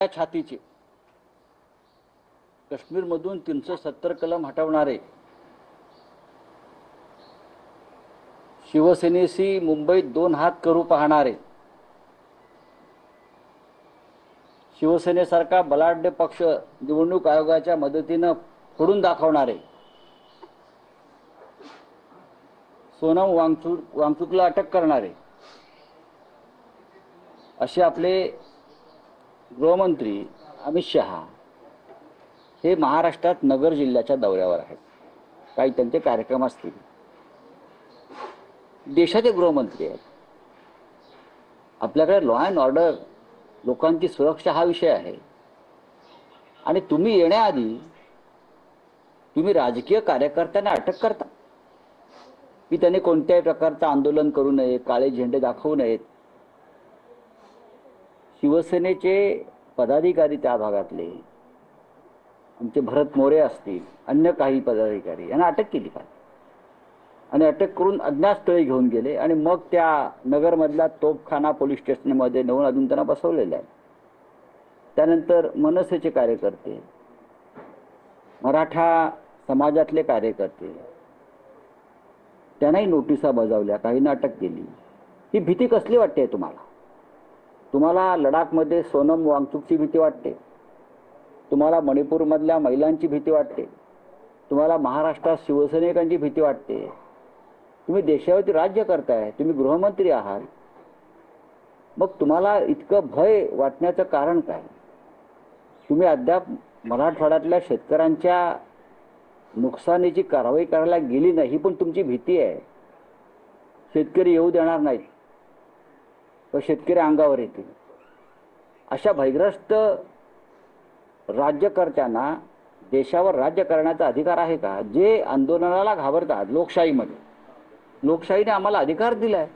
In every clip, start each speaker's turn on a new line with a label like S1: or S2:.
S1: छातीचे काश्मीरमधून 370 कलम हटवणारे, शिवसेनेशी मुंबईत 2 हात करू पाहणारे, शिवसेनेसारखा बलाढ्य पक्ष निवडणूक आयोगाच्या मदतीने फोडून दाखवणारे, सोनम वांगचुकला अटक करणारे असे आपले गृहमंत्री अमित शहा हे महाराष्ट्रात नगर जिल्ह्याच्या दौऱ्यावर आहेत. काही त्यांचे कार्यक्रम असतील. देशाचे गृहमंत्री आहेत. आपल्याकडे लॉ अँड ऑर्डर, लोकांची सुरक्षा हा विषय आहे. आणि तुम्ही येण्याआधी तुम्ही राजकीय कार्यकर्त्यांना अटक करता की त्यांनी कोणत्याही प्रकारचं आंदोलन करू नये, काळे झेंडे दाखवू नयेत. शिवसेनेचे पदाधिकारी त्या भागातले, आमचे भरत मोरे असतील, अन्य काही पदाधिकारी यांना अटक केली पाहिजे. आणि अटक करून अज्ञात स्थळी घेऊन गेले आणि मग त्या नगरमधल्या तोपखाना पोलीस स्टेशनमध्ये नेऊन अजून त्यांना बसवलेलं आहे. त्यानंतर मनसेचे कार्यकर्ते, मराठा समाजातले कार्यकर्ते, त्यांनाही नोटिसा बजावल्या, काहींना अटक केली. ही भीती कसली वाटते तुम्हाला? तुम्हाला लडाखमध्ये सोनम वांगचुकची भीती वाटते, तुम्हाला मणिपूरमधल्या महिलांची भीती वाटते, तुम्हाला महाराष्ट्रात शिवसैनिकांची भीती वाटते. तुम्ही देशावरती राज्य करताय, तुम्ही गृहमंत्री आहात. मग तुम्हाला इतकं भय वाटण्याचं कारण काय? तुम्ही अद्याप मराठवाड्यातल्या शेतकऱ्यांच्या नुकसानीची कारवाई करायला गेली नाही, ही पण तुमची भीती आहे. शेतकरी येऊ देणार नाहीत, तर शेतकरी अंगावर येतील. अशा भयग्रस्त राज्यकर्त्यांना देशावर राज्य करण्याचा अधिकार आहे का? जे आंदोलनाला घाबरतात लोकशाहीमध्ये, लोकशाहीने आम्हाला अधिकार दिलाय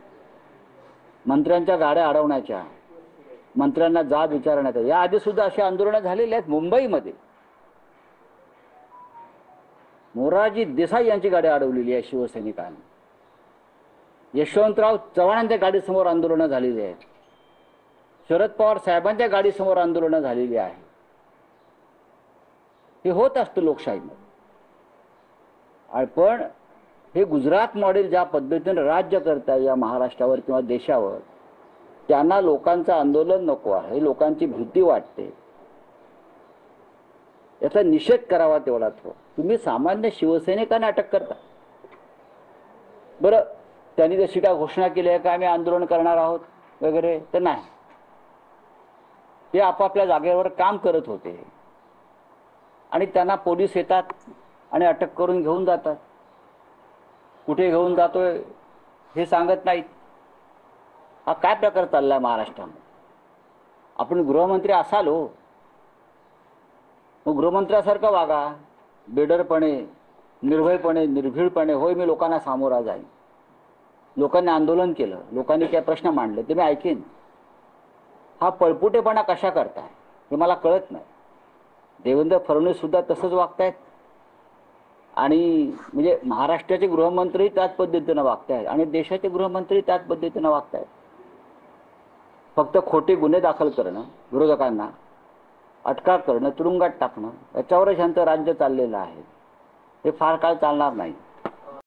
S1: मंत्र्यांच्या गाड्या अडवण्याच्या, मंत्र्यांना जाब विचारण्याचा. याआधी सुद्धा अशी आंदोलनं झालेली आहेत. मुंबईमध्ये मोरारजी देसाई यांची गाडी अडवलेली आहे शिवसैनिकांनी. यशवंतराव चव्हाणांच्या गाडीसमोर आंदोलनं झालेली आहेत. शरद पवार साहेबांच्या गाडीसमोर आंदोलनं झालेली आहे. हे होत असतं लोकशाहीमध्ये. पण हे गुजरात मॉडेल ज्या पद्धतीने राज्य करताय या महाराष्ट्रावर किंवा देशावर, त्यांना लोकांचं आंदोलन नको आहे, लोकांची भीती वाटते. याचा निषेध करावा तेवढाच हो. तुम्ही सामान्य शिवसैनिकांना अटक करता. बरं, त्यांनी जशी काय घोषणा केली आहे का आम्ही आंदोलन करणार आहोत वगैरे, तर नाही. ते आपापल्या जागेवर काम करत होते आणि त्यांना पोलीस येतात आणि अटक करून घेऊन जातात. कुठे घेऊन जातोय हे सांगत नाहीत. हा काय प्रकार चाललाय महाराष्ट्रामध्ये? आपण गृहमंत्री असाल हो, मग गृहमंत्र्यासारखं वागा, बेडरपणे, निर्भयपणे, निर्भीडपणे. होय, मी लोकांना सामोरा जाईन. लोकांनी आंदोलन केलं, लोकांनी काय प्रश्न मांडले ते मी ऐकेन. हा पळपुटेपणा कशा करताय हे मला कळत नाही. देवेंद्र फडणवीस सुद्धा तसंच वागतायत आणि म्हणजे महाराष्ट्राचे गृहमंत्री त्याच पद्धतीनं वागतायत आणि देशाचे गृहमंत्री त्याच पद्धतीनं वागतायत. फक्त खोटे गुन्हे दाखल करणं, विरोधकांना अटका करणं, तुरुंगात टाकणं, याच्यावरच यांचं राज्य चाललेलं आहे. हे फार काळ चालणार नाही.